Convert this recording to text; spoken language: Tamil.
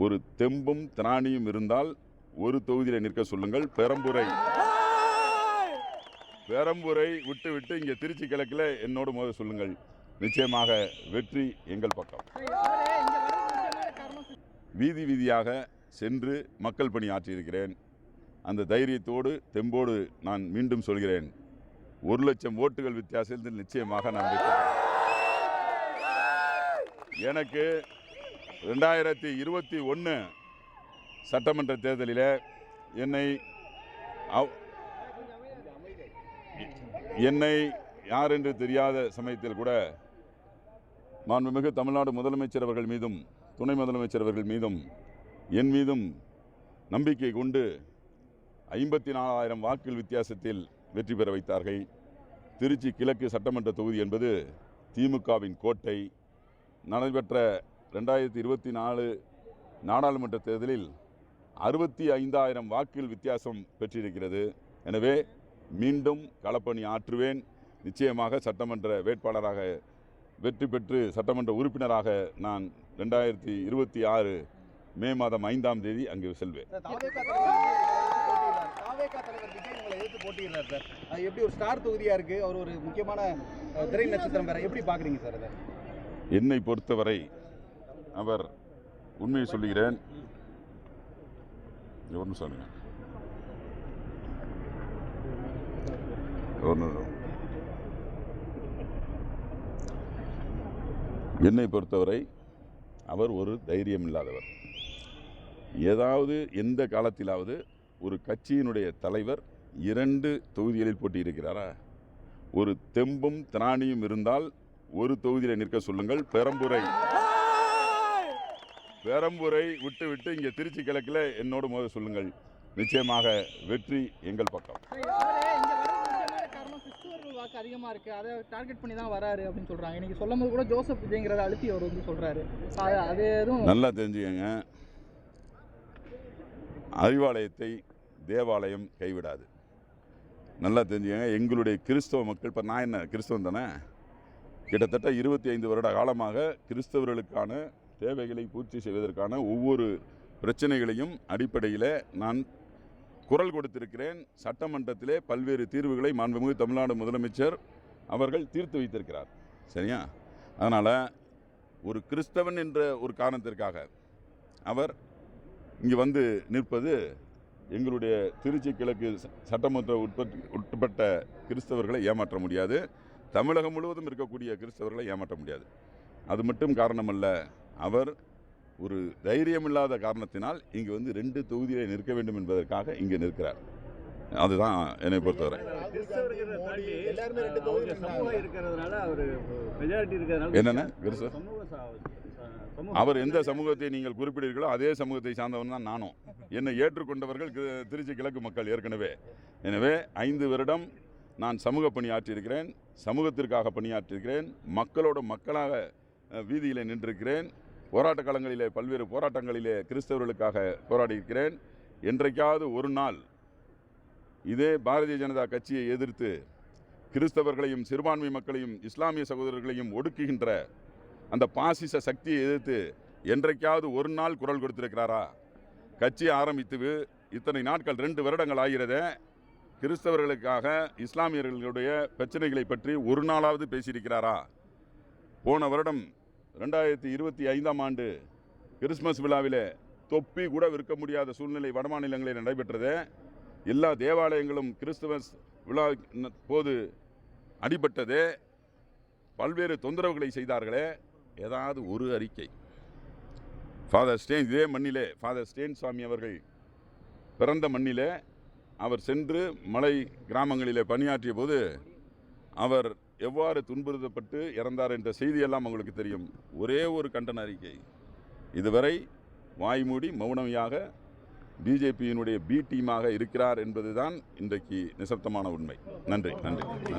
ஒரு தெம்பும் திராணியும் இருந்தால் ஒரு தொகுதியில் நிற்க சொல்லுங்கள். பெரம்பூரை விட்டு இங்கே திருச்சி கிழக்கில் என்னோடு மோத சொல்லுங்கள். நிச்சயமாக வெற்றி எங்கள் பக்கம். வீதி வீதியாக சென்று மக்கள் பணி ஆற்றியிருக்கிறேன். அந்த தைரியத்தோடு தெம்போடு நான் மீண்டும் சொல்கிறேன், 1,00,000 ஓட்டுகள் வித்தியாசத்தில் நிச்சயமாக நான் எனக்கு 2021 சட்டமன்ற தேர்தலில் என்னை யார் என்று தெரியாத சமயத்தில் கூட மாண்புமிகு தமிழ்நாடு முதலமைச்சர் அவர்கள் மீதும் துணை முதலமைச்சர் அவர்கள் மீதும் என் மீதும் நம்பிக்கை கொண்டு 54,000 வாக்குகள் வித்தியாசத்தில் வெற்றி பெற வைத்தார்கள். திருச்சி கிழக்கு சட்டமன்ற தொகுதி என்பது திமுகவின் கோட்டை. நடைபெற்ற 2024 நாடாளுமன்ற தேர்தலில் 65,000 வாக்குகள் வித்தியாசம் பெற்றிருக்கிறது. எனவே மீண்டும் களப்பணி ஆற்றுவேன். நிச்சயமாக சட்டமன்ற வேட்பாளராக வெற்றி பெற்று சட்டமன்ற உறுப்பினராக நான் 2026 மே மாதம் 5ஆம் தேதி அங்கு செல்வேன். எப்படி ஒரு ஸ்டார் தொகுதியா இருக்கு, அவர் ஒரு முக்கியமான திரை நட்சத்திரம் வேற, எப்படி பாக்குறீங்க சார் அதை? என்னை பொறுத்தவரை அவர் உண்மையை சொல்லுகிறேன். சொல்லுங்க என்னை பொறுத்தவரை அவர் ஒரு தைரியம் இல்லாதவர். ஏதாவது எந்த காலத்திலாவது ஒரு கட்சியினுடைய தலைவர் 2 தொகுதிகளில் போட்டியிருக்கிறாரா? ஒரு தெம்பும் திராணியும் இருந்தால் ஒரு தொகுதியில் நிற்க சொல்லுங்கள். பெரம்பூரை விட்டு இங்கே திருச்சி கிழக்கில் என்னோடு மோத சொல்லுங்கள். நிச்சயமாக வெற்றி எங்கள் பக்கம். வாக்கு அதிகமாக இருக்குது, அதை டார்கெட் பண்ணி தான் வராரு அப்படின்னு சொல்கிறாங்க. இன்னைக்கு சொல்லும் போது கூட ஜோசப் விஜய்ங்கிறத அழுத்தி அவர் வந்து சொல்கிறாரு. அது எதுவும் நல்லா தெரிஞ்சுக்கங்க. அறிவாலயத்தை தேவாலயம் கைவிடாது. நல்லா தெரிஞ்சுக்கங்க. எங்களுடைய கிறிஸ்தவ மக்கள், இப்போ நான் என்ன கிறிஸ்தவன் தானே, கிட்டத்தட்ட 25 வருட காலமாக கிறிஸ்தவர்களுக்கான தேவைகளை பூர்த்தி செய்வதற்கான ஒவ்வொரு பிரச்சனைகளையும் அடிப்படையில் நான் குரல் கொடுத்திருக்கிறேன். சட்டமன்றத்திலே பல்வேறு தீர்வுகளை மாண்புமிகு தமிழ்நாடு முதலமைச்சர் அவர்கள் தீர்த்து வைத்திருக்கிறார். சரியா? அதனால் ஒரு கிறிஸ்தவன் என்ற ஒரு காரணத்திற்காக அவர் இங்கே வந்து நிற்பது எங்களுடைய திருச்சி கிழக்கு சட்டமன்ற உட்பட்ட கிறிஸ்தவர்களை ஏமாற்ற முடியாது. தமிழகம் முழுவதும் இருக்கக்கூடிய கிறிஸ்தவர்களை ஏமாற்ற முடியாது. அது மட்டும் காரணமல்ல, அவர் ஒரு தைரியமில்லாத காரணத்தினால் இங்கே வந்து 2 தொகுதியை நிற்க வேண்டும் என்பதற்காக இங்கே நிற்கிறார். அதுதான் என்னை பொறுத்தவரை. என்னென்ன அவர் எந்த சமூகத்தை நீங்கள் குறிப்பிடுகிறீர்களோ அதே சமூகத்தை சார்ந்தவன் தான் நானும். என்னை ஏற்றுக்கொண்டவர்கள் திருச்சி கிழக்கு மக்கள் ஏற்கனவே. எனவே 5 வருடம் நான் சமூக பணியாற்றியிருக்கிறேன், சமூகத்திற்காக பணியாற்றியிருக்கிறேன், மக்களோட மக்களாக வீதியில் நின்றிருக்கிறேன். போராட்ட களங்களிலே பல்வேறு போராட்டங்களிலே கிறிஸ்தவர்களுக்காக போராடியிருக்கிறேன். என்றைக்காவது ஒரு நாள் இதே பாரதிய ஜனதா கட்சியை எதிர்த்து கிறிஸ்தவர்களையும் சிறுபான்மை மக்களையும் இஸ்லாமிய சகோதரர்களையும் ஒடுக்குகின்ற அந்த பாசிச சக்தியை எதிர்த்து என்றைக்காவது ஒரு நாள் குரல் கொடுத்திருக்கிறாரா? கட்சி ஆரம்பித்து இத்தனை நாட்கள் 2 வருடங்கள் ஆகிறதே, கிறிஸ்தவர்களுக்காக இஸ்லாமியர்களுடைய பிரச்சனைகளை பற்றி ஒரு நாளாவது பேசியிருக்கிறாரா? போன வருடம் 2025ஆம் ஆண்டு கிறிஸ்மஸ் விழாவிலே தொப்பி கூட விற்க முடியாத சூழ்நிலை வட மாநிலங்களில் நடைபெற்றது. எல்லா தேவாலயங்களும் கிறிஸ்துமஸ் விழா போது அடிபட்டது. பல்வேறு தொந்தரவுகளை செய்தார்களே. ஏதாவது ஒரு அறிக்கை ஃபாதர் ஸ்டேன், இதே மண்ணிலே ஃபாதர் ஸ்டேன் சாமி அவர்கள் பிறந்த மண்ணிலே அவர் சென்று மலை கிராமங்களிலே பணியாற்றிய போது அவர் எவ்வாறு துன்புறுத்தப்பட்டு இறந்தார் என்ற செய்தியெல்லாம் உங்களுக்கு தெரியும். ஒரே ஒரு கண்டன அறிக்கை. இதுவரை வாய்மூடி மௌனமையாக பிஜேபியினுடைய பி டீமாக இருக்கிறார் என்பதுதான் இன்றைக்கு நிசப்தமான உண்மை. நன்றி.